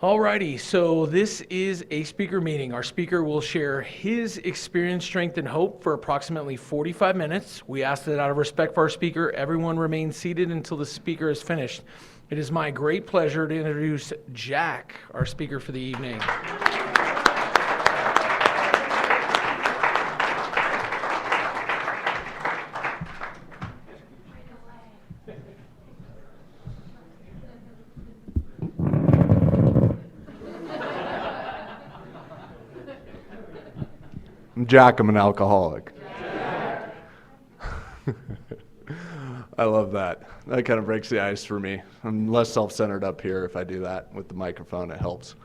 Alrighty, so this is a speaker meeting. Our speaker will share his experience, strength, and hope for approximately 45 minutes. We ask that out of respect for our speaker, everyone remain seated until the speaker is finished. It is my great pleasure to introduce Jack, our speaker for the evening. I'm Jack, I'm an alcoholic. I love that. That kind of breaks the ice for me. I'm less self-centered up here if I do that with the microphone, it helps.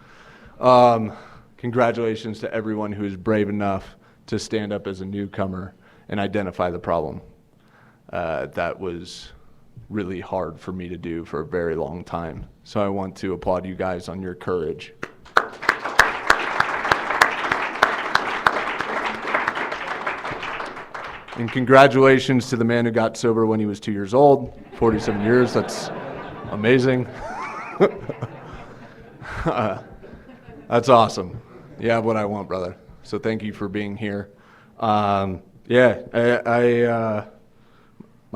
Congratulations to everyone who is brave enough to stand up as a newcomer and identify the problem. That was really hard for me to do for a very long time. So I want to applaud you guys on your courage. And congratulations to the man who got sober when he was 2 years old, 47 years, that's amazing. That's awesome. You have what I want, brother. So thank you for being here. My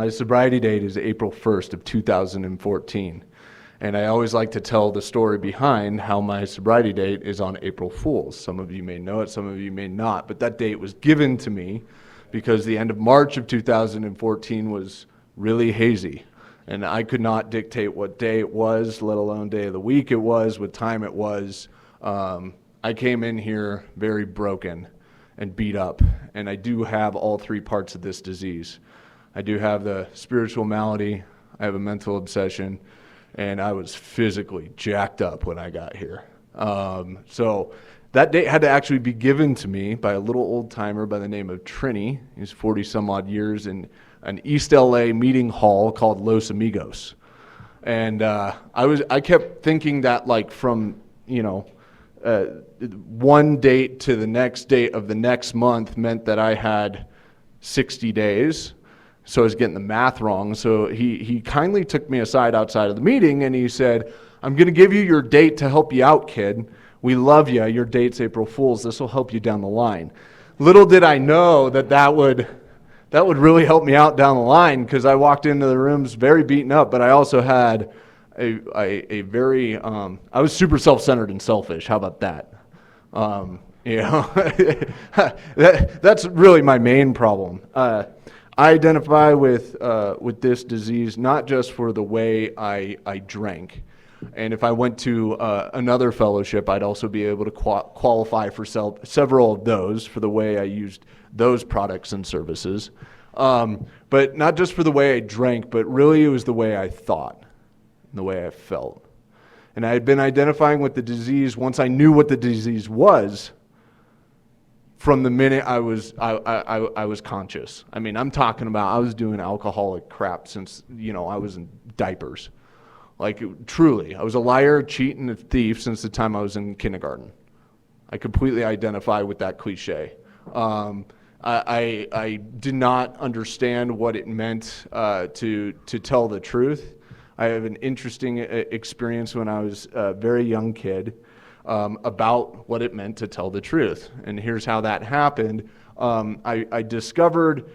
sobriety date is April 1st of 2014. And I always like to tell the story behind how my sobriety date is on April Fool's. Some of you may know it, some of you may not, but that date was given to me because the end of March of 2014 was really hazy. And I could not dictate what day it was, let alone day of the week it was, what time it was. I came in here very broken and beat up. And I do have all three parts of this disease. I do have the spiritual malady, I have a mental obsession, and I was physically jacked up when I got here. So that date had to actually be given to me by a little old timer by the name of Trini. He's 40 some odd years in an East LA meeting hall called Los Amigos. And I kept thinking that like from, one date to the next date of the next month meant that I had 60 days. So I was getting the math wrong. So he kindly took me aside outside of the meeting and he said, I'm going to give you your date to help you out, kid. We love you. Your date's April Fool's. This will help you down the line. Little did I know that would really help me out down the line because I walked into the rooms very beaten up, but I also had a very, I was super self-centered and selfish. How about that? That's really my main problem. I identify with this disease not just for the way I drank. And if I went to another fellowship, I'd also be able to qualify for several of those for the way I used those products and services. But not just for the way I drank, but really it was the way I thought and the way I felt. And I had been identifying with the disease once I knew what the disease was from the minute I was conscious. I mean, I'm talking about I was doing alcoholic crap since, I was in diapers. Like, truly, I was a liar, a cheat, and a thief since the time I was in kindergarten. I completely identify with that cliche. I did not understand what it meant to tell the truth. I have an interesting experience when I was a very young kid about what it meant to tell the truth. And here's how that happened. I discovered,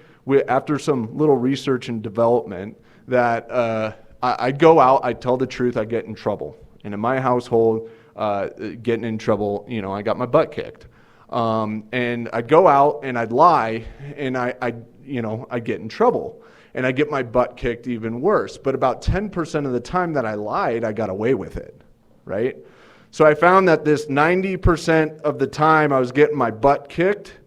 after some little research and development, that I'd go out, I'd tell the truth, I'd get in trouble. And in my household, getting in trouble, I got my butt kicked. And I'd go out and I'd lie and I'd get in trouble. And I'd get my butt kicked even worse. But about 10% of the time that I lied, I got away with it, right? So I found that this 90% of the time I was getting my butt kicked,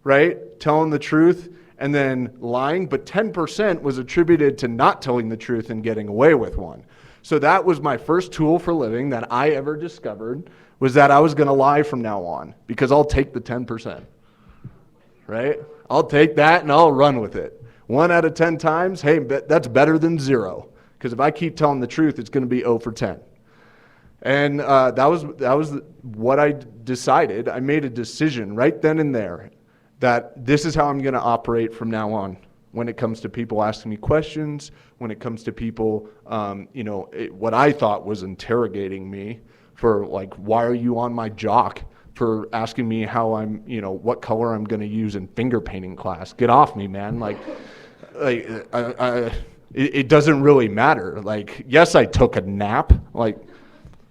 right? Telling the truth. And then lying, but 10% was attributed to not telling the truth and getting away with one. So that was my first tool for living that I ever discovered, was that I was going to lie from now on, because I'll take the 10%, right? I'll take that and I'll run with it. 1 out of 10 times, hey, that's better than 0, because if I keep telling the truth, it's going to be 0 for 10. And that was what I decided. I made a decision right then and there that this is how I'm going to operate from now on when it comes to people asking me questions, when it comes to people, what I thought was interrogating me for like, why are you on my jock for asking me how I'm, what color I'm going to use in finger painting class? Get off me, man. It doesn't really matter. Like, yes, I took a nap, like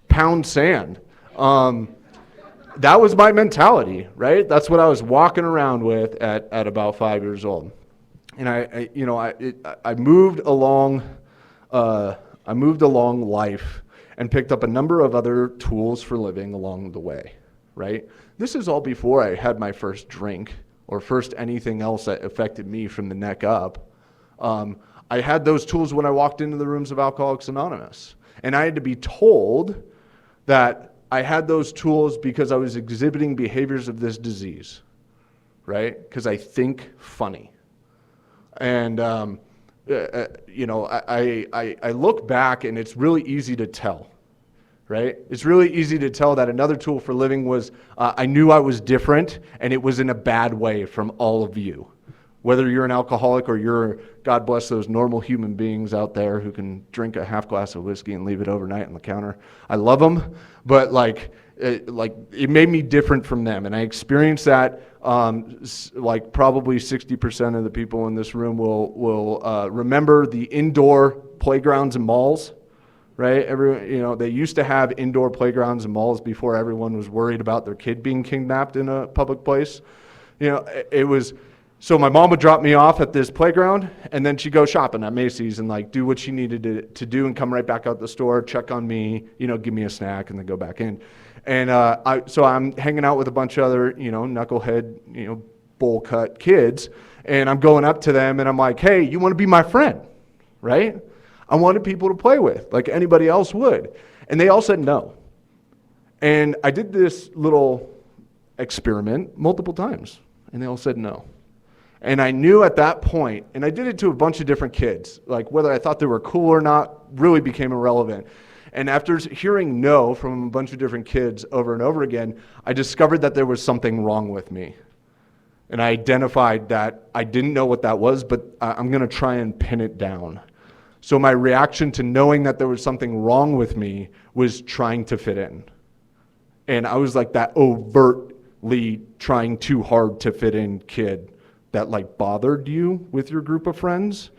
pound sand. That was my mentality, right? That's what I was walking around with at about 5 years old. And I moved along life and picked up a number of other tools for living along the way, right? This is all before I had my first drink or first anything else that affected me from the neck up. I had those tools when I walked into the rooms of Alcoholics Anonymous. And I had to be told that I had those tools because I was exhibiting behaviors of this disease, right? Because I think funny. And, I look back and it's really easy to tell, right? It's really easy to tell that another tool for living was I knew I was different, and it was in a bad way from all of you. Whether you're an alcoholic or you're, God bless those normal human beings out there who can drink a half glass of whiskey and leave it overnight on the counter. I love them, but it made me different from them. And I experienced that, like probably 60% of the people in this room will remember the indoor playgrounds and malls, right? They used to have indoor playgrounds and malls before everyone was worried about their kid being kidnapped in a public place. So my mom would drop me off at this playground, and then she'd go shopping at Macy's and do what she needed to do and come right back out the store, check on me, give me a snack, and then go back in. And so I'm hanging out with a bunch of other, knucklehead, bowl cut kids, and I'm going up to them, and I'm like, hey, you want to be my friend, right? I wanted people to play with, like anybody else would. And they all said no. And I did this little experiment multiple times, and they all said no. And I knew at that point, and I did it to a bunch of different kids, like whether I thought they were cool or not really became irrelevant. And after hearing no from a bunch of different kids over and over again, I discovered that there was something wrong with me. And I identified that I didn't know what that was, but I'm going to try and pin it down. So my reaction to knowing that there was something wrong with me was trying to fit in. And I was like that overtly trying too hard to fit in kid that bothered you with your group of friends.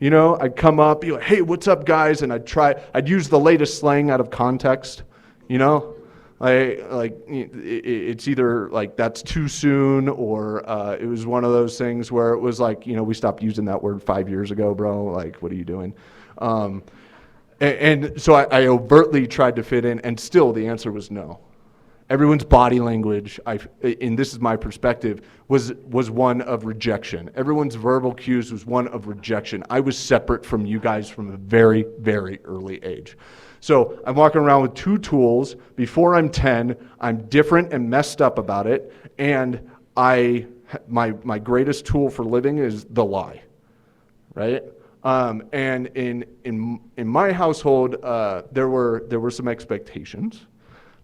I'd come up, be like, hey, what's up, guys? And I'd use the latest slang out of context, it's either that's too soon, or it was one of those things where it was we stopped using that word 5 years ago, bro. What are you doing? And so I overtly tried to fit in, and still the answer was no. Everyone's body language, and this is my perspective, was one of rejection. Everyone's verbal cues was one of rejection. I was separate from you guys from a very, very early age. So I'm walking around with two tools. Before I'm 10, I'm different and messed up about it, and my greatest tool for living is the lie, right? And in my household, there were some expectations.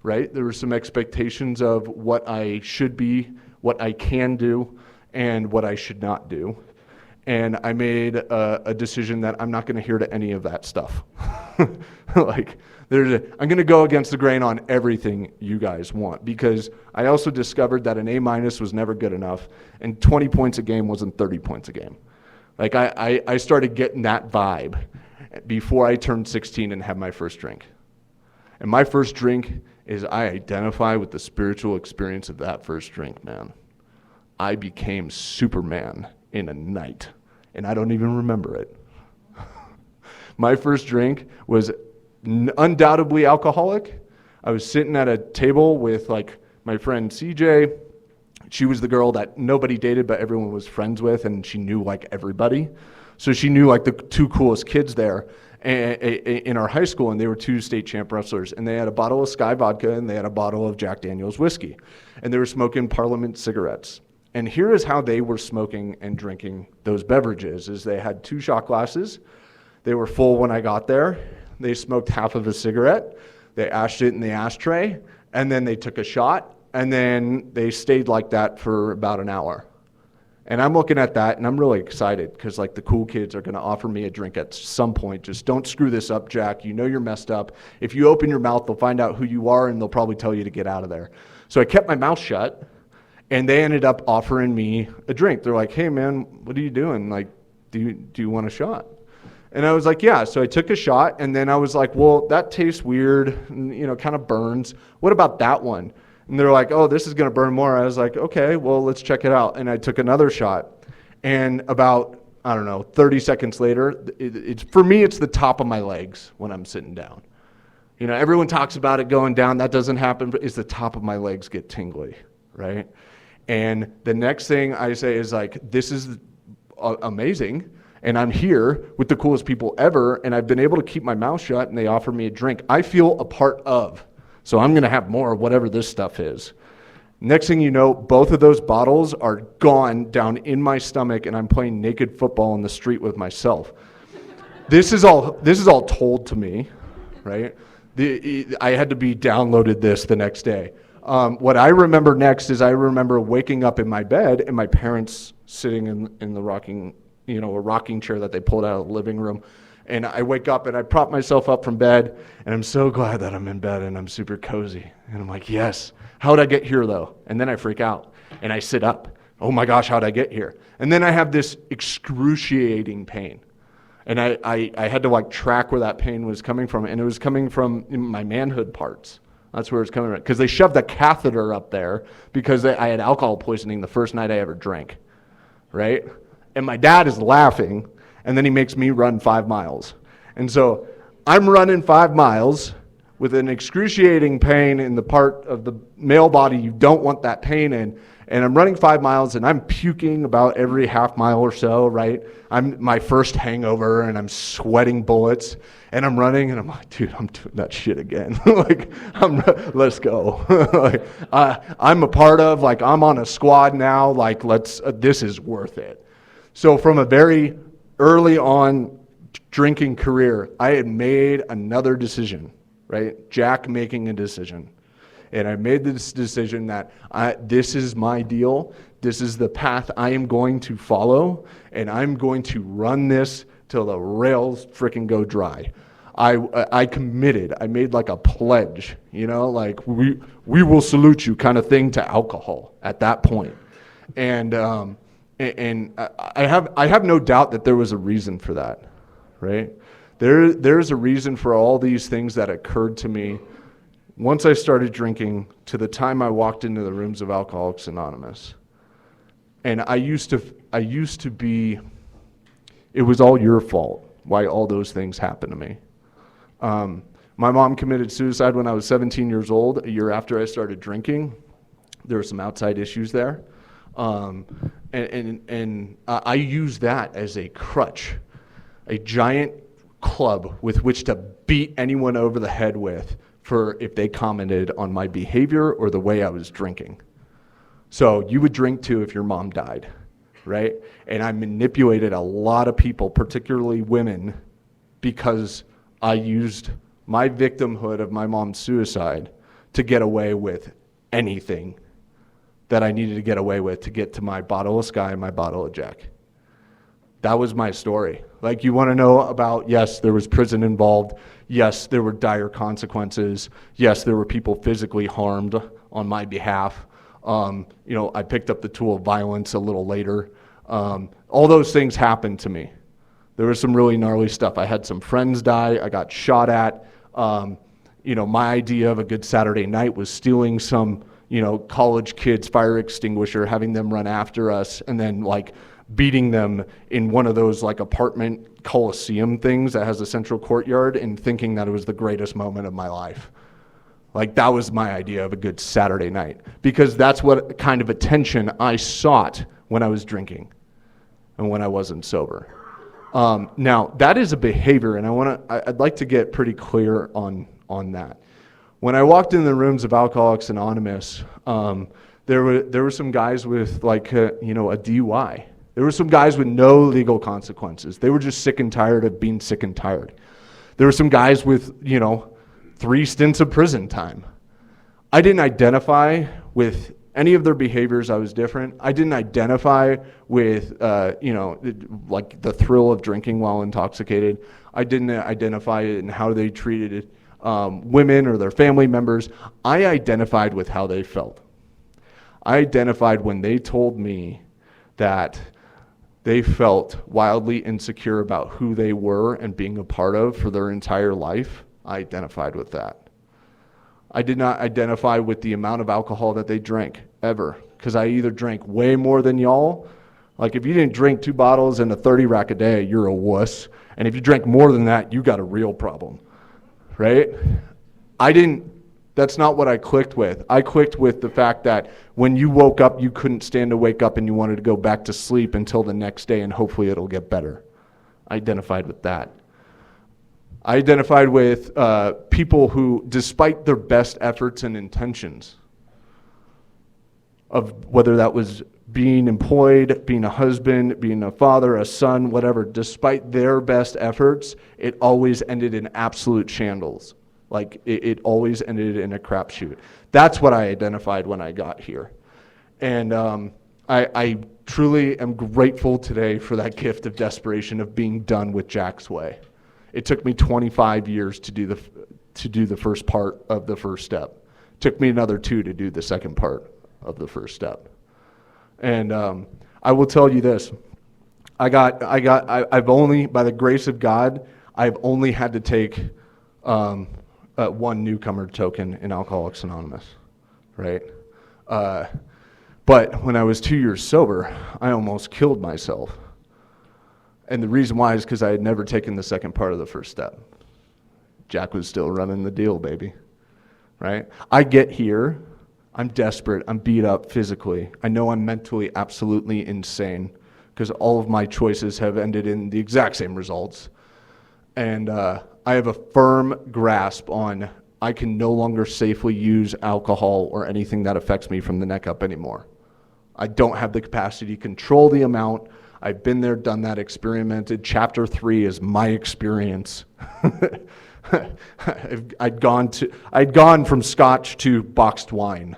Right? There were some expectations of what I should be, what I can do, and what I should not do. And I made a decision that I'm not going to hear to any of that stuff. I'm going to go against the grain on everything you guys want, because I also discovered that an A- was never good enough, and 20 points a game wasn't 30 points a game. I started getting that vibe before I turned 16 and had my first drink. And my first drink is I identify with the spiritual experience of that first drink, man. I became Superman in a night, and I don't even remember it. My first drink was undoubtedly alcoholic. I was sitting at a table with my friend CJ. She was the girl that nobody dated, but everyone was friends with, and she knew everybody. So she knew the two coolest kids there in our high school, and they were two state champ wrestlers, and they had a bottle of Sky vodka and they had a bottle of Jack Daniel's whiskey, and they were smoking Parliament cigarettes. And here is how they were smoking and drinking those beverages: is they had 2 shot glasses. They were full when I got there. They smoked half of a cigarette. They ashed it in the ashtray, and then they took a shot, and then they stayed like that for about an hour. And I'm looking at that and I'm really excited because like the cool kids are going to offer me a drink at some point. Just don't screw this up, Jack. You know you're messed up. If you open your mouth, they'll find out who you are and they'll probably tell you to get out of there. So I kept my mouth shut and they ended up offering me a drink. They're like, hey man, what are you doing? Like, do you want a shot? And I was like, yeah. So I took a shot and then I was like, well, that tastes weird and, kind of burns. What about that one? And they're like, oh, this is going to burn more. I was like, okay, well, let's check it out. And I took another shot. And about, 30 seconds later, it's for me, it's the top of my legs when I'm sitting down. Everyone talks about it going down. That doesn't happen, but it's the top of my legs get tingly, right? And the next thing I say is like, this is amazing. And I'm here with the coolest people ever. And I've been able to keep my mouth shut and they offer me a drink. I feel a part of. So I'm going to have more of whatever this stuff is. Next thing you know, both of those bottles are gone down in my stomach and I'm playing naked football in the street with myself. This is all told to me, right? I had to be downloaded this the next day. What I remember next is I remember waking up in my bed and my parents sitting in the rocking, a rocking chair that they pulled out of the living room. And I wake up and I prop myself up from bed and I'm so glad that I'm in bed and I'm super cozy. And I'm like, yes, how'd I get here though? And then I freak out and I sit up. Oh my gosh, how'd I get here? And then I have this excruciating pain. And I had to like track where that pain was coming from. And it was coming from my manhood parts. That's where it's coming from. Because they shoved a catheter up there because I had alcohol poisoning the first night I ever drank, right? And my dad is laughing. And then he makes me run 5 miles. And so I'm running 5 miles with an excruciating pain in the part of the male body you don't want that pain in. And I'm running 5 miles and I'm puking about every half mile or so, right? I'm my first hangover and I'm sweating bullets. And I'm running and I'm like, dude, I'm doing that shit again. Let's go. I'm a part of, I'm on a squad now. This is worth it. So from a very early on drinking career, I had made another decision, right? Jack making a decision. And I made this decision that this is my deal. This is the path I am going to follow. And I'm going to run this till the rails freaking go dry. I committed. I made like a pledge, we will salute you kind of thing to alcohol at that point. And I have no doubt that there was a reason for that, right? There's a reason for all these things that occurred to me once I started drinking to the time I walked into the rooms of Alcoholics Anonymous. And I used to be, it was all your fault why all those things happened to me. My mom committed suicide when I was 17 years old, a year after I started drinking. There were some outside issues there. And I use that as a crutch, a giant club with which to beat anyone over the head with for if they commented on my behavior or the way I was drinking. So you would drink too if your mom died, right? And I manipulated a lot of people, particularly women, because I used my victimhood of my mom's suicide to get away with anything that I needed to get away with to get to my bottle of Sky and my bottle of Jack. That was my story. You want to know about, yes, there was prison involved. Yes, there were dire consequences. Yes, there were people physically harmed on my behalf. I picked up the tool of violence a little later. All those things happened to me. There was some really gnarly stuff. I had some friends die. I got shot at. My idea of a good Saturday night was stealing some college kids' fire extinguisher, having them run after us, and then beating them in one of those apartment coliseum things that has a central courtyard, and thinking that it was the greatest moment of my life. That was my idea of a good Saturday night, because that's what kind of attention I sought when I was drinking and when I wasn't sober. Now, that is a behavior, and I'd like to get pretty clear on that. When I walked in the rooms of Alcoholics Anonymous, there were some guys with a DUI. There were some guys with no legal consequences. They were just sick and tired of being sick and tired. There were some guys with 3 stints of prison time. I didn't identify with Any of their behaviors, I was different. I didn't identify with, like the thrill of drinking while intoxicated. I didn't identify in how they treated women or their family members. I identified with how they felt. I identified when they told me that they felt wildly insecure about who they were and being a part of for their entire life. I identified with that. I did not identify with the amount of alcohol that they drank, ever, because I either drank way more than y'all. Like, if you didn't drink 2 bottles and a 30 rack a day, you're a wuss. And if you drank more than that, you got a real problem, right? That's not what I clicked with. I clicked with the fact that when you woke up, you couldn't stand to wake up and you wanted to go back to sleep until the next day and hopefully it'll get better. I identified with that. I identified with people who, despite their best efforts and intentions, of whether that was being employed, being a husband, being a father, a son, whatever, despite their best efforts, it always ended in absolute shambles. Like, it always ended in a crapshoot. That's what I identified when I got here. And I truly am grateful today for that gift of desperation of being done with Jack's Way. It took me 25 years to do the first part of the first step. It took me another 2 to do the second part of the first step. And I will tell you this: I've only, by the grace of God, I've only had to take 1 newcomer token in Alcoholics Anonymous, right? But when I was 2 years sober, I almost killed myself. And the reason why is because I had never taken the second part of the first step. Jack was still running the deal, baby, right? I get here, I'm desperate, I'm beat up physically. I know I'm mentally absolutely insane because all of my choices have ended in the exact same results. And I have a firm grasp on I can no longer safely use alcohol or anything that affects me from the neck up anymore. I don't have the capacity to control the amount. I've been there, done that, experimented. Chapter 3 is my experience. I'd gone from scotch to boxed wine,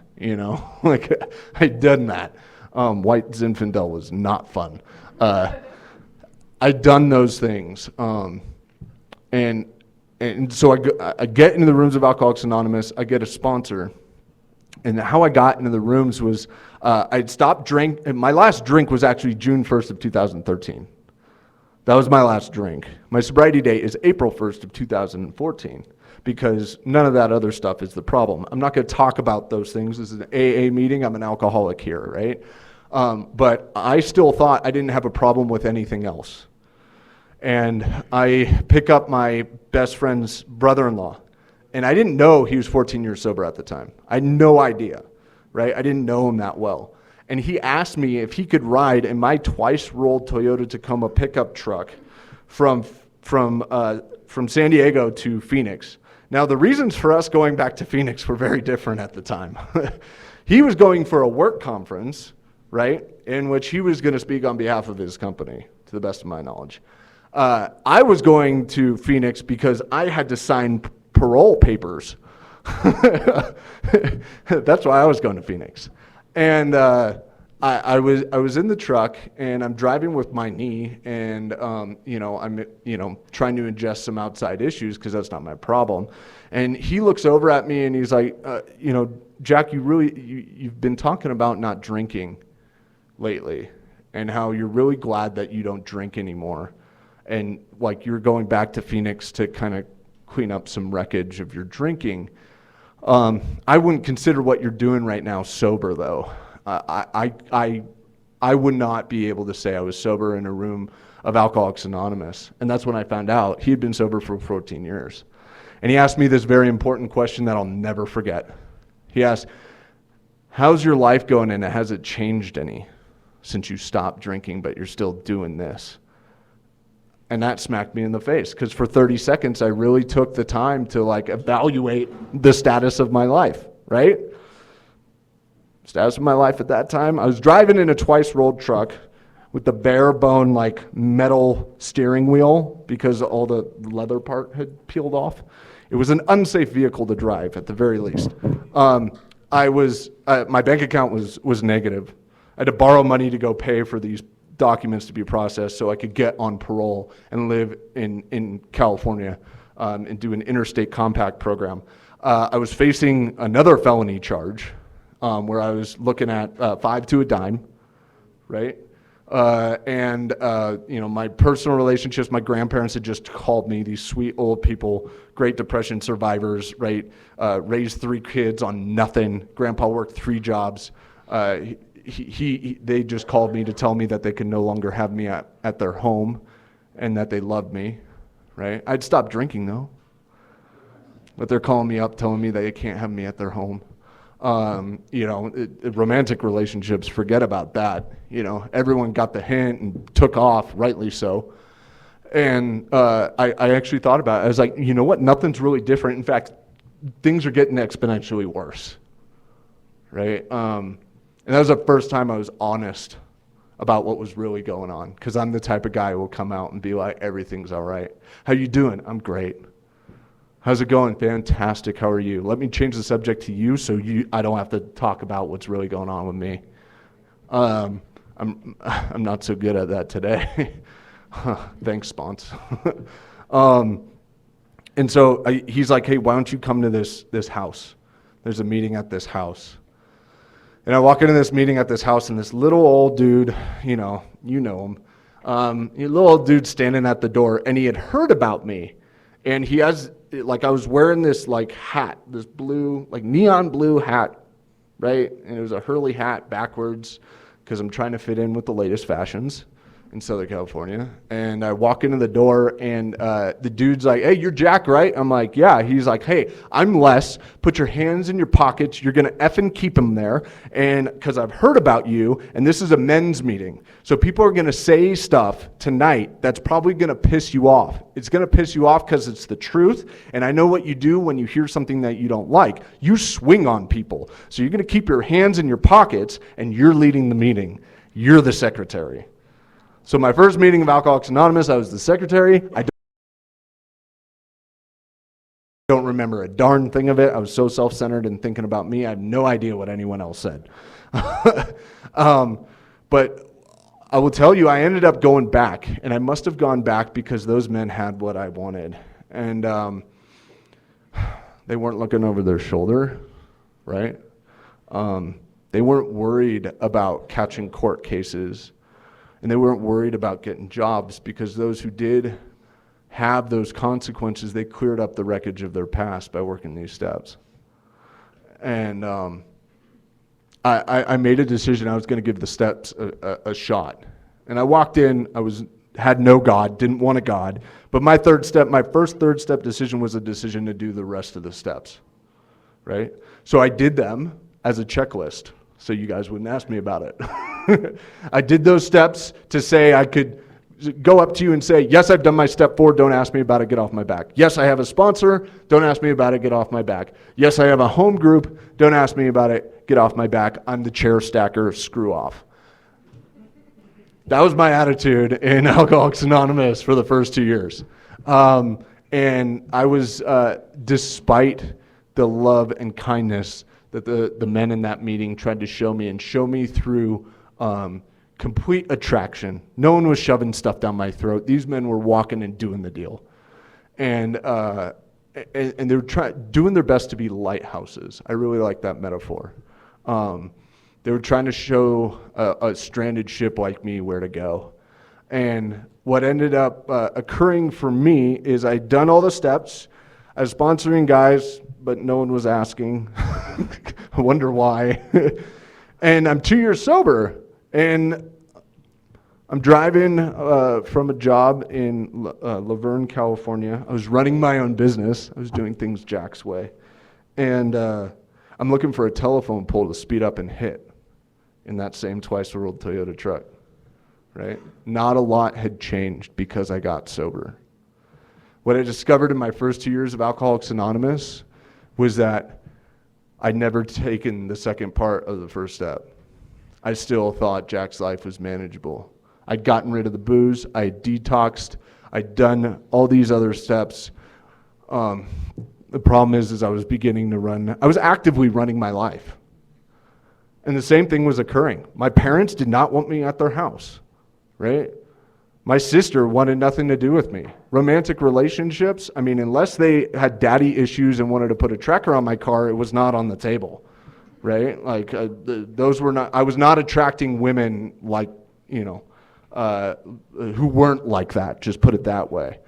like I'd done that. White Zinfandel was not fun. I'd done those things. And so I get into the rooms of Alcoholics Anonymous, I get a sponsor. And how I got into the rooms was I'd stopped drinking. My last drink was actually June 1st of 2013. That was my last drink. My sobriety date is April 1st of 2014 because none of that other stuff is the problem. I'm not going to talk about those things. This is an AA meeting. I'm an alcoholic here, right? But I still thought I didn't have a problem with anything else. And I pick up my best friend's brother-in-law. And I didn't know he was 14 years sober at the time. I had no idea, right? I didn't know him that well. And he asked me if he could ride in my twice-rolled Toyota Tacoma pickup truck from San Diego to Phoenix. Now, the reasons for us going back to Phoenix were very different at the time. He was going for a work conference, right, in which he was going to speak on behalf of his company, to the best of my knowledge. I was going to Phoenix because I had to sign parole papers. That's why I was going to Phoenix. And I was in the truck and I'm driving with my knee and I'm trying to ingest some outside issues because that's not my problem. And he looks over at me and he's like, Jack, you've been talking about not drinking lately and how you're really glad that you don't drink anymore. And like you're going back to Phoenix to kind of clean up some wreckage of your drinking. I wouldn't consider what you're doing right now sober, though. I would not be able to say I was sober in a room of Alcoholics Anonymous. And that's when I found out he had been sober for 14 years. And he asked me this very important question that I'll never forget. He asked, how's your life going and has it changed any since you stopped drinking but you're still doing this? And that smacked me in the face because for 30 seconds I really took the time to evaluate the status of my life, right? Status of my life at that time, I was driving in a twice-rolled truck with the bare bone metal steering wheel because all the leather part had peeled off. It was an unsafe vehicle to drive at the very least. my bank account was negative. I had to borrow money to go pay for these documents to be processed so I could get on parole and live in California and do an interstate compact program. I was facing another felony charge where I was looking at 5 to a dime, right? My personal relationships, my grandparents had just called me, these sweet old people, Great Depression survivors, right? Raised 3 kids on nothing. Grandpa worked 3 jobs. They just called me to tell me that they could no longer have me at their home and that they loved me, right? I'd stopped drinking though. But they're calling me up telling me that they can't have me at their home. Romantic relationships, forget about that. Everyone got the hint and took off, rightly so. And I actually thought about it. I was like, you know what? Nothing's really different. In fact, things are getting exponentially worse, right? And that was the first time I was honest about what was really going on, because I'm the type of guy who will come out and be like, everything's all right. How you doing? I'm great. How's it going? Fantastic. How are you? Let me change the subject to you so I don't have to talk about what's really going on with me. I'm not so good at that today. Thanks, sponsor. And so he's like, hey, why don't you come to this house? There's a meeting at this house. And I walk into this meeting at this house, and this little old dude, you know him, a little old dude standing at the door, and he had heard about me. And he has, I was wearing this hat, this blue, neon blue hat, right? And it was a Hurley hat backwards, because I'm trying to fit in with the latest fashions in Southern California. And I walk into the door, and the dude's like, hey, you're Jack, right? I'm like, yeah. He's like, hey, I'm Les. Put your hands in your pockets. You're going to effing keep them there. And because I've heard about you, and this is a men's meeting. So people are going to say stuff tonight that's probably going to piss you off. It's going to piss you off because it's the truth. And I know what you do when you hear something that you don't like. You swing on people. So you're going to keep your hands in your pockets, and you're leading the meeting. You're the secretary. So my first meeting of Alcoholics Anonymous, I was the secretary. I don't remember a darn thing of it. I was so self-centered and thinking about me. I have no idea what anyone else said. But I will tell you, I ended up going back, and I must have gone back because those men had what I wanted. And they weren't looking over their shoulder, right? They weren't worried about catching court cases. And they weren't worried about getting jobs, because those who did have those consequences, they cleared up the wreckage of their past by working these steps. And I made a decision I was going to give the steps a shot. And I walked in, had no God, didn't want a God. But my first third step decision was a decision to do the rest of the steps, right? So I did them as a checklist, so you guys wouldn't ask me about it. I did those steps to say I could go up to you and say, yes, I've done my step 4, don't ask me about it, get off my back. Yes, I have a sponsor, don't ask me about it, get off my back. Yes, I have a home group, don't ask me about it, get off my back. I'm the chair stacker, screw off. That was my attitude in Alcoholics Anonymous for the first 2 years. And I was, despite the love and kindness that the men in that meeting tried to show me through complete attraction. No one was shoving stuff down my throat. These men were walking and doing the deal. And they were doing their best to be lighthouses. I really like that metaphor. They were trying to show a stranded ship like me where to go. And what ended up occurring for me is I'd done all the steps. I was sponsoring guys, but no one was asking. I wonder why. And I'm 2 years sober. And I'm driving from a job in Laverne, California. I was running my own business. I was doing things Jack's way. And I'm looking for a telephone pole to speed up and hit in that same twice-the-rolled Toyota truck, right? Not a lot had changed because I got sober. What I discovered in my first 2 years of Alcoholics Anonymous was that I'd never taken the second part of the first step. I still thought Jack's life was manageable. I'd gotten rid of the booze, I had detoxed, I'd done all these other steps. The problem is I was actively running my life. And the same thing was occurring. My parents did not want me at their house, right? My sister wanted nothing to do with me. Romantic relationships, I mean, unless they had daddy issues and wanted to put a tracker on my car, it was not on the table, right? Like, those were not, I was not attracting women like, who weren't like that, just put it that way.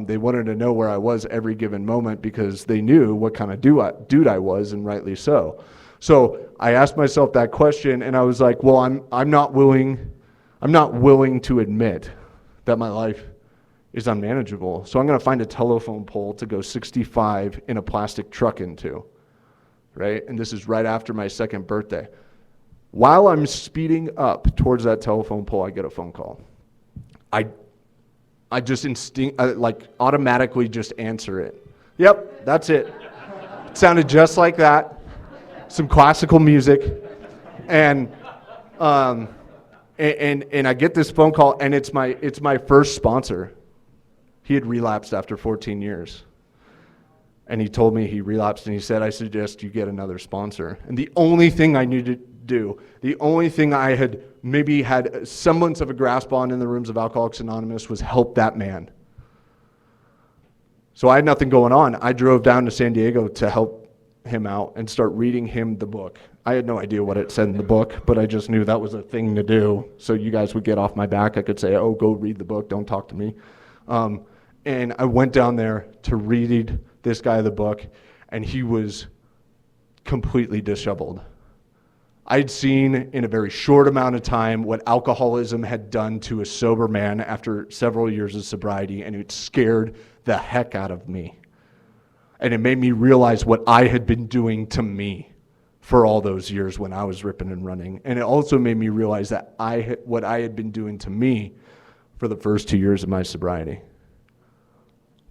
They wanted to know where I was every given moment because they knew what kind of dude I was, and rightly so. So I asked myself that question, and I was like, well, I'm not willing to admit that my life is unmanageable. So I'm going to find a telephone pole to go 65 in a plastic truck into, right? And this is right after my second birthday. While I'm speeding up towards that telephone pole, I get a phone call. I just automatically just answer it. Yep, that's it. It sounded just like that. Some classical music, and I get this phone call, and it's my first sponsor. He had relapsed after 14 years. And he told me he relapsed, and he said, I suggest you get another sponsor. And the only thing I needed to do, the only thing I had maybe had a semblance of a grasp on in the rooms of Alcoholics Anonymous was help that man. So I had nothing going on. I drove down to San Diego to help him out and start reading him the book. I had no idea what it said in the book, but I just knew that was a thing to do. So you guys would get off my back. I could say, oh, go read the book. Don't talk to me. And I went down there to read this guy the book, and he was completely disheveled. I'd seen in a very short amount of time what alcoholism had done to a sober man after several years of sobriety, and it scared the heck out of me. And it made me realize what I had been doing to me for all those years when I was ripping and running. And it also made me realize that what I had been doing to me for the first 2 years of my sobriety,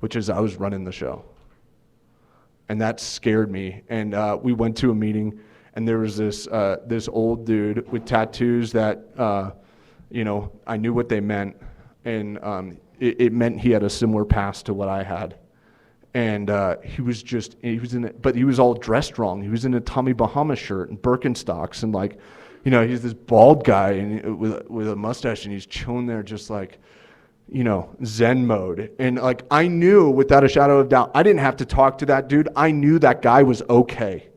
which is I was running the show. And that scared me. And we went to a meeting, and there was this old dude with tattoos that, I knew what they meant. And it meant he had a similar past to what I had. And he was all dressed wrong. He was in a Tommy Bahama shirt and Birkenstocks, and he's this bald guy and with a mustache, and he's chilling there just like, Zen mode. And I knew without a shadow of doubt, I didn't have to talk to that dude. I knew that guy was okay.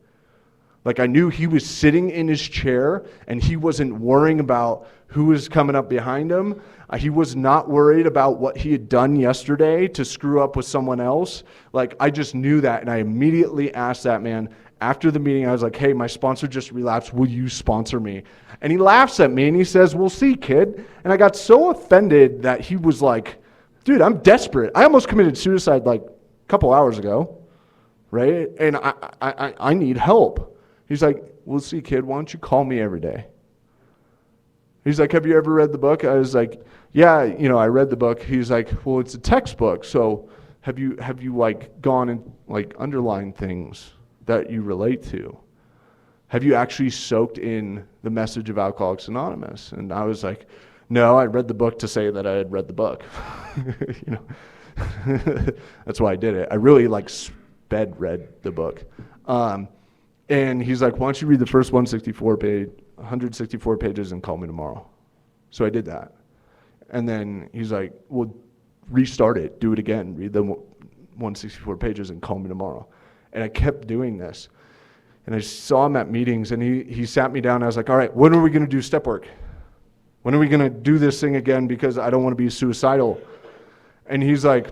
I knew he was sitting in his chair and he wasn't worrying about who was coming up behind him. He was not worried about what he had done yesterday to screw up with someone else. I just knew that, and I immediately asked that man after the meeting. I was like, hey, my sponsor just relapsed. Will you sponsor me? And he laughs at me and he says, we'll see, kid. And I got so offended that he was like, dude, I'm desperate. I almost committed suicide a couple hours ago, right? And I need help. He's like, we'll see, kid. Why don't you call me every day? He's like, have you ever read the book? I was like, yeah, I read the book. He's like, well, it's a textbook. So have you gone and underlined things that you relate to? Have you actually soaked in the message of Alcoholics Anonymous? And I was like, no, I read the book to say that I had read the book. That's why I did it. I really sped read the book. And he's like, why don't you read the first 164 pages and call me tomorrow? So I did that. And then he's like, well, restart it, do it again, read the 164 pages and call me tomorrow. And I kept doing this. And I saw him at meetings, and he sat me down, and I was like, all right, when are we going to do step work? When are we going to do this thing again, because I don't want to be suicidal? And he's like,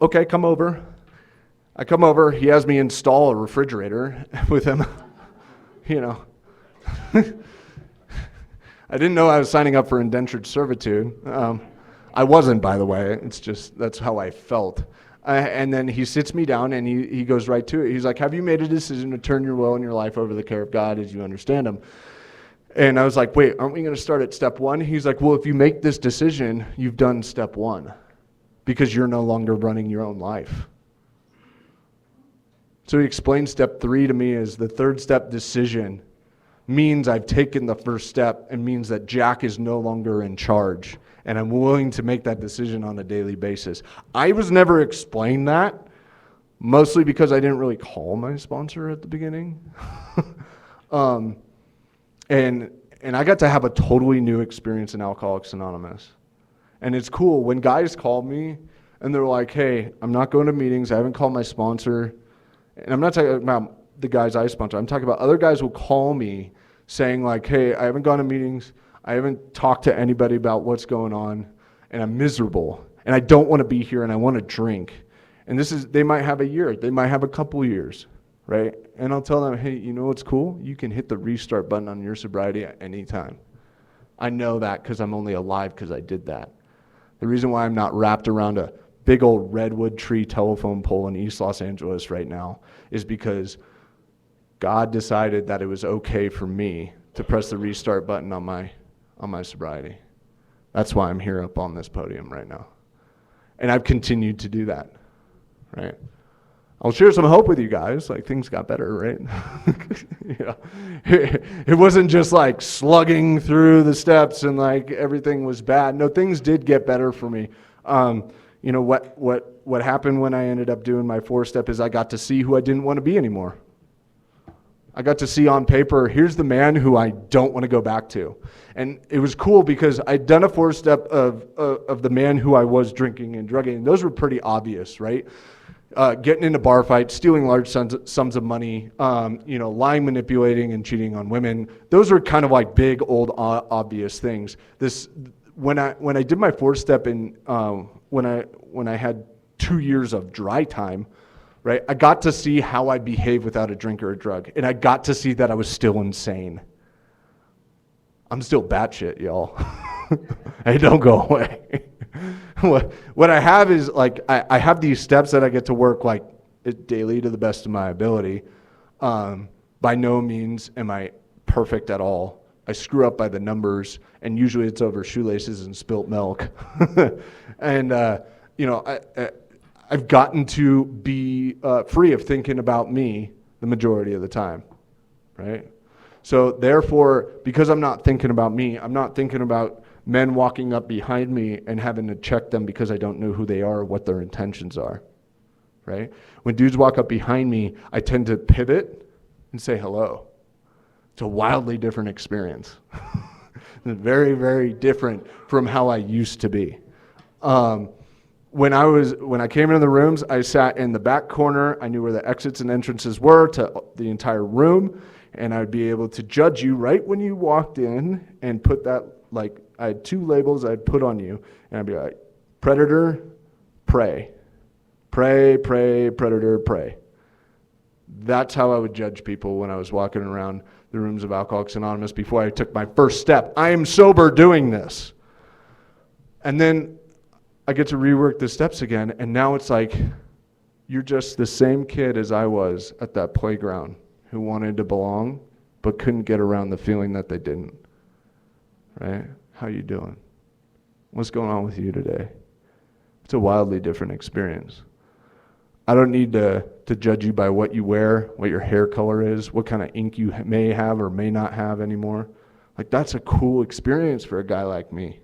okay, come over. I come over, he has me install a refrigerator with him, I didn't know I was signing up for indentured servitude. I wasn't, by the way. It's just, that's how I felt. And then he sits me down, and he goes right to it. He's like, have you made a decision to turn your will and your life over to the care of God as you understand him? And I was like, wait, aren't we going to start at step one? He's like, well, if you make this decision, you've done step one, because you're no longer running your own life. So he explained step 3 to me as the third step decision means I've taken the first step, and means that Jack is no longer in charge, and I'm willing to make that decision on a daily basis. I was never explained that, mostly because I didn't really call my sponsor at the beginning. And I got to have a totally new experience in Alcoholics Anonymous. And it's cool when guys call me and they're like, hey, I'm not going to meetings. I haven't called my sponsor. And I'm not talking about the guys I sponsor. I'm talking about other guys will call me saying like, hey, I haven't gone to meetings. I haven't talked to anybody about what's going on. And I'm miserable. And I don't want to be here and I want to drink. And they might have a year. They might have a couple years, right? And I'll tell them, hey, you know what's cool? You can hit the restart button on your sobriety at any time. I know that because I'm only alive because I did that. The reason why I'm not wrapped around a big old redwood tree telephone pole in East Los Angeles right now is because God decided that it was okay for me to press the restart button on my sobriety. That's why I'm here up on this podium right now. And I've continued to do that, right? I'll share some hope with you guys. Like, things got better, right? Yeah. It wasn't just like slugging through the steps and like everything was bad. No, things did get better for me. You know, what happened when I ended up doing my 4-step is I got to see who I didn't want to be anymore. I got to see on paper, here's the man who I don't want to go back to. And it was cool because I'd done a 4-step of the man who I was drinking and drugging. And those were pretty obvious, right? Getting into bar fights, stealing large sums of money, lying, manipulating, and cheating on women. Those are kind of like big, old, obvious things. When I did my 4-step in, when I had 2 years of dry time, right, I got to see how I behave without a drink or a drug, and I got to see that I was still insane. I'm still batshit, y'all. Hey, don't go away. What I have is like I have these steps that I get to work like daily to the best of my ability. By no means am I perfect at all. I screw up by the numbers, and usually it's over shoelaces and spilt milk. And I've gotten to be free of thinking about me the majority of the time, right? So therefore, because I'm not thinking about me, I'm not thinking about men walking up behind me and having to check them because I don't know who they are or what their intentions are, right? When dudes walk up behind me, I tend to pivot and say hello. It's a wildly different experience. Very, very different from how I used to be. When I came into the rooms, I sat in the back corner. I knew where the exits and entrances were to the entire room, and I'd be able to judge you right when you walked in and put that, like, I had 2 labels I'd put on you, and I'd be like, predator, pray. Pray, pray, predator, pray. That's how I would judge people when I was walking around the rooms of Alcoholics Anonymous before I took my first step. I am sober doing this. And then I get to rework the steps again, and now it's like, you're just the same kid as I was at that playground who wanted to belong but couldn't get around the feeling that they didn't. Right? How you doing? What's going on with you today? It's a wildly different experience. I don't need to judge you by what you wear, what your hair color is, what kind of ink you may have or may not have anymore. Like, that's a cool experience for a guy like me.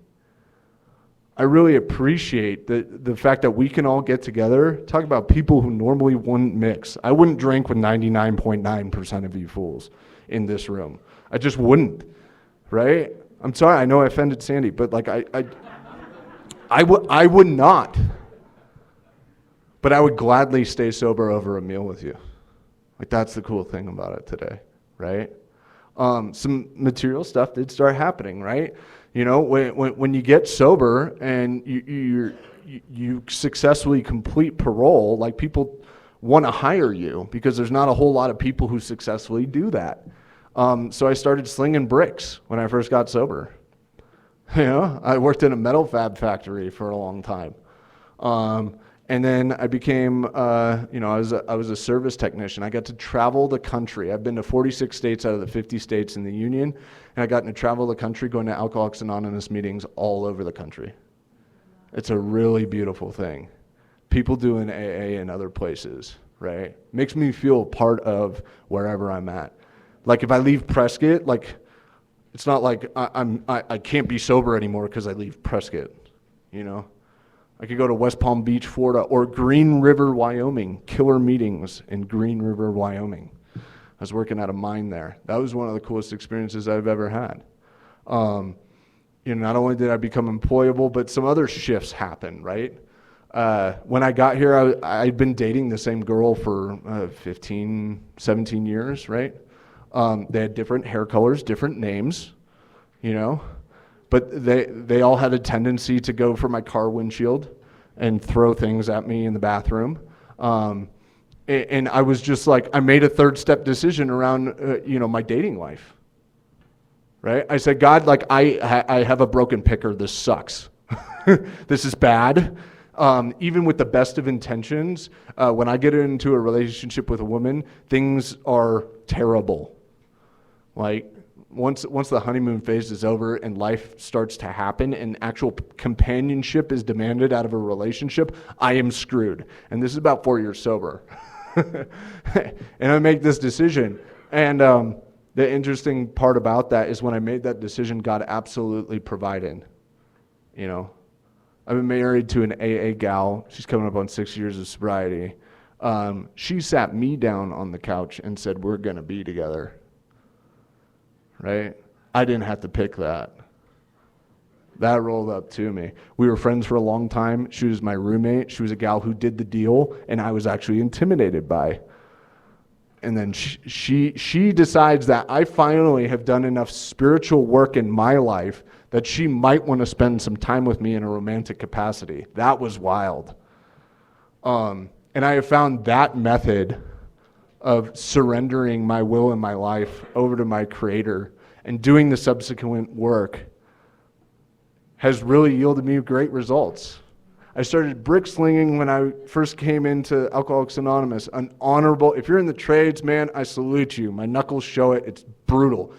I really appreciate the fact that we can all get together, talk about people who normally wouldn't mix. I wouldn't drink with 99.9% of you fools in this room. I just wouldn't, right? I'm sorry, I know I offended Sandy, but like I would not. But I would gladly stay sober over a meal with you. Like, that's the cool thing about it today, right? Some material stuff did start happening, right? You know, when you get sober and you successfully complete parole, like, people want to hire you because there's not a whole lot of people who successfully do that. So I started slinging bricks when I first got sober. You know, I worked in a metal fab factory for a long time. And then I became, I was a service technician. I got to travel the country. I've been to 46 states out of the 50 states in the union, and I got to travel the country going to Alcoholics Anonymous meetings all over the country. It's a really beautiful thing. People doing AA in other places, right? Makes me feel part of wherever I'm at. Like, if I leave Prescott, like, it's not like I can't be sober anymore because I leave Prescott, you know? I could go to West Palm Beach, Florida, or Green River, Wyoming. Killer meetings in Green River, Wyoming. I was working at a mine there. That was one of the coolest experiences I've ever had. Not only did I become employable, but some other shifts happened, right? When I got here, I'd been dating the same girl for 15, 17 years, right? They had different hair colors, different names, but they all had a tendency to go for my car windshield and throw things at me in the bathroom. And I was just like, I made a third step decision around, my dating life, right? I said, God, like I have a broken picker. This sucks. This is bad. Even with the best of intentions, when I get into a relationship with a woman, things are terrible. Like once the honeymoon phase is over and life starts to happen and actual companionship is demanded out of a relationship, I am screwed. And this is about 4 years sober. And I make this decision. And the interesting part about that is when I made that decision, God absolutely provided. I've been married to an AA gal. She's coming up on 6 years of sobriety. She sat me down on the couch and said, we're going to be together. Right? I didn't have to pick that. That rolled up to me. We were friends for a long time. She was my roommate. She was a gal who did the deal, and I was actually intimidated by. And then she decides that I finally have done enough spiritual work in my life that she might want to spend some time with me in a romantic capacity. That was wild. And I have found that method of surrendering my will and my life over to my Creator and doing the subsequent work has really yielded me great results. I started brick slinging when I first came into Alcoholics Anonymous. An honorable, if you're in the trades, man, I salute you. My knuckles show it. It's brutal.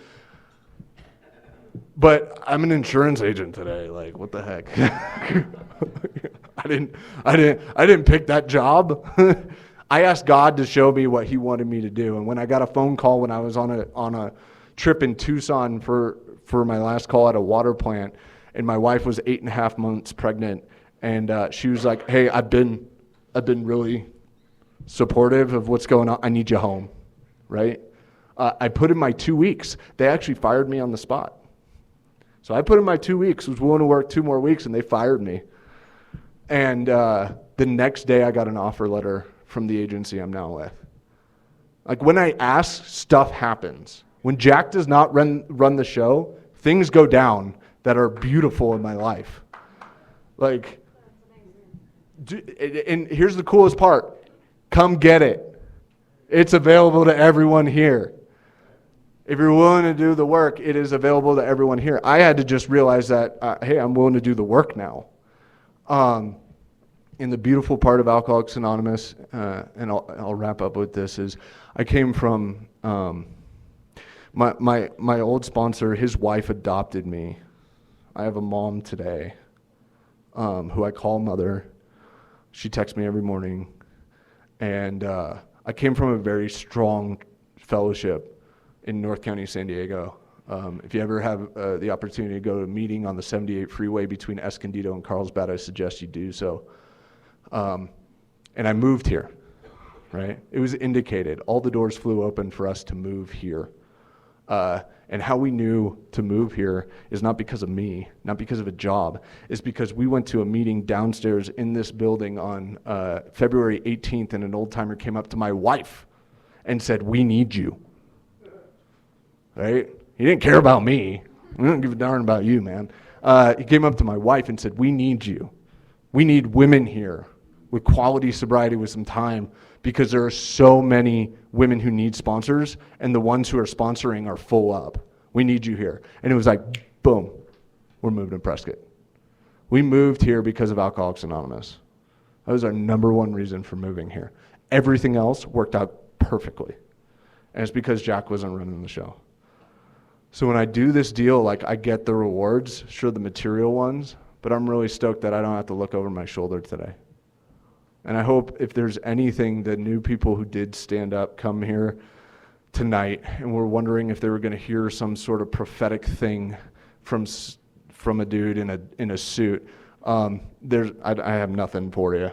But I'm an insurance agent today. Like, what the heck? I didn't pick that job. I asked God to show me what He wanted me to do. And when I got a phone call when I was on a trip in Tucson for my last call at a water plant, and my wife was 8.5 months pregnant, and she was like, "Hey, I've been really supportive of what's going on. I need you home," right? I put in my 2 weeks. They actually fired me on the spot. So I put in my 2 weeks, was willing to work 2 more weeks, and they fired me. And the next day I got an offer letter from the agency I'm now with. Like when I ask, stuff happens. When Jack does not run the show, things go down that are beautiful in my life. Like, and here's the coolest part. Come get it. It's available to everyone here. If you're willing to do the work, it is available to everyone here. I had to just realize that, hey, I'm willing to do the work now. And the beautiful part of Alcoholics Anonymous, and I'll wrap up with this, is I came from my old sponsor. His wife adopted me. I have a mom today who I call mother. She texts me every morning. And I came from a very strong fellowship in North County, San Diego. If you ever have the opportunity to go to a meeting on the 78 freeway between Escondido and Carlsbad, I suggest you do so. And I moved here, right? It was indicated. All the doors flew open for us to move here. And how we knew to move here is not because of me, not because of a job. It's because we went to a meeting downstairs in this building on February 18th, and an old-timer came up to my wife and said, "We need you." Right? He didn't care about me. I don't give a darn about you, man. He came up to my wife and said, "We need you. We need women here with quality sobriety with some time, because there are so many women who need sponsors, and the ones who are sponsoring are full up. We need you here." And it was like, boom, we're moving to Prescott. We moved here because of Alcoholics Anonymous. That was our number one reason for moving here. Everything else worked out perfectly. And it's because Jack wasn't running the show. So when I do this deal, like, I get the rewards, sure, the material ones, but I'm really stoked that I don't have to look over my shoulder today. And I hope if there's anything, the new people who did stand up come here tonight and were wondering if they were going to hear some sort of prophetic thing from a dude in a suit. I have nothing for you.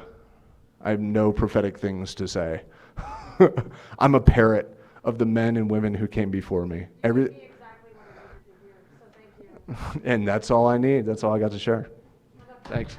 I have no prophetic things to say. I'm a parrot. of the men and women who came before me. Exactly what I needed to hear, so thank you. And that's all I need. That's all I got to share. Thanks.